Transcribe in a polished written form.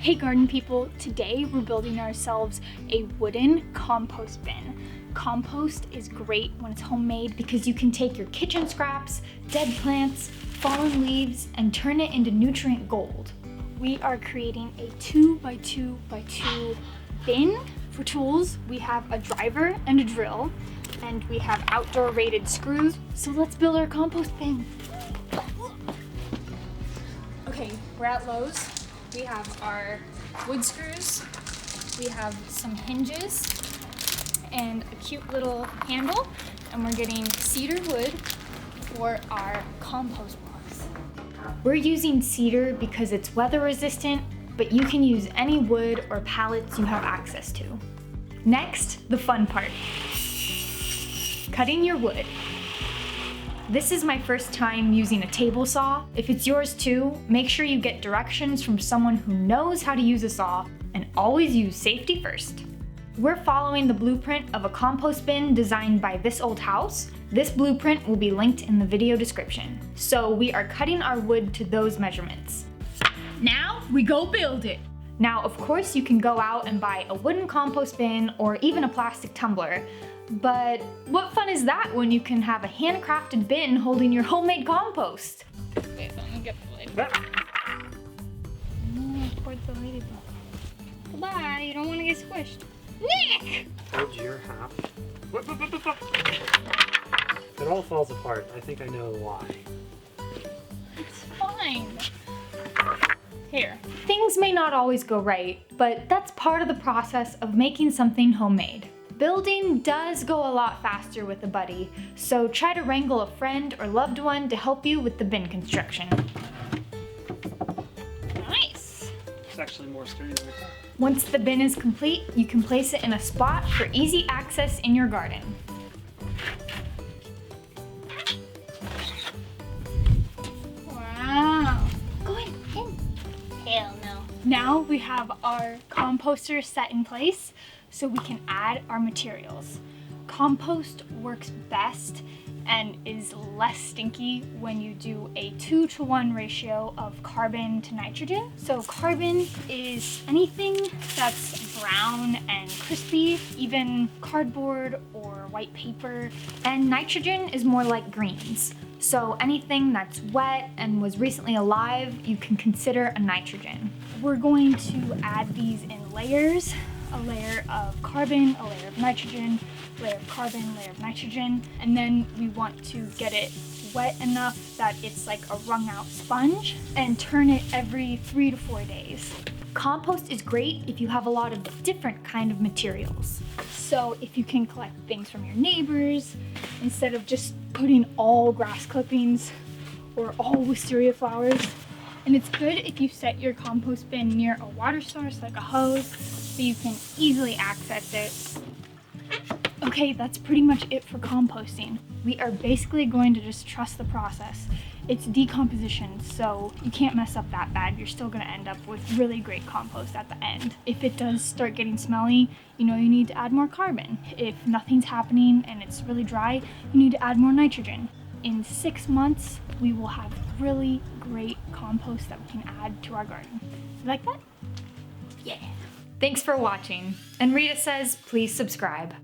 Hey garden people, today we're building ourselves a wooden compost bin. Compost is great when it's homemade because you can take your kitchen scraps, dead plants, fallen leaves, and turn it into nutrient gold. We are creating a 2x2x2 bin. For tools, we have a driver and a drill, and we have outdoor rated screws. So let's build our compost bin. Okay, we're at Lowe's. We have our wood screws, we have some hinges, and a cute little handle, and we're getting cedar wood for our compost box. We're using cedar because it's weather resistant, but you can use any wood or pallets you have access to. Next, the fun part. Cutting your wood. This is my first time using a table saw. If it's yours too, make sure you get directions from someone who knows how to use a saw, and always use safety first. We're following the blueprint of a compost bin designed by This Old House. This blueprint will be linked in the video description. So we are cutting our wood to those measurements. Now we go build it. Now, of course, you can go out and buy a wooden compost bin or even a plastic tumbler. But what fun is that when you can have a handcrafted bin holding your homemade compost? Wait, let me get the lid. Towards the ladybug. Goodbye, you don't want to get squished. Nick! Told you you're half. It all falls apart. I think I know why. It's fine. Here. Things may not always go right, but that's part of the process of making something homemade. Building does go a lot faster with a buddy, so try to wrangle a friend or loved one to help you with the bin construction. Nice! It's actually more sturdy than I thought. Once the bin is complete, you can place it in a spot for easy access in your garden. Wow! Go in! Hell no. Now we have our composter set in place, so we can add our materials. Compost works best and is less stinky when you do a 2-to-1 ratio of carbon to nitrogen. So carbon is anything that's brown and crispy, even cardboard or white paper. And nitrogen is more like greens. So anything that's wet and was recently alive, you can consider a nitrogen. We're going to add these in layers. A layer of carbon, a layer of nitrogen, layer of carbon, layer of nitrogen, and then we want to get it wet enough that it's like a wrung out sponge and turn it every 3 to 4 days. Compost is great if you have a lot of different kind of materials. So if you can collect things from your neighbors instead of just putting all grass clippings or all wisteria flowers. And it's good if you set your compost bin near a water source like a hose so you can easily access it. Okay, that's pretty much it for composting. We are basically going to just trust the process. It's decomposition, so you can't mess up that bad. You're still gonna end up with really great compost at the end. If it does start getting smelly, you know you need to add more carbon. If nothing's happening and it's really dry, you need to add more nitrogen. In 6 months, we will have really great compost that we can add to our garden. You like that? Yeah. Thanks for watching. And Rita says, please subscribe.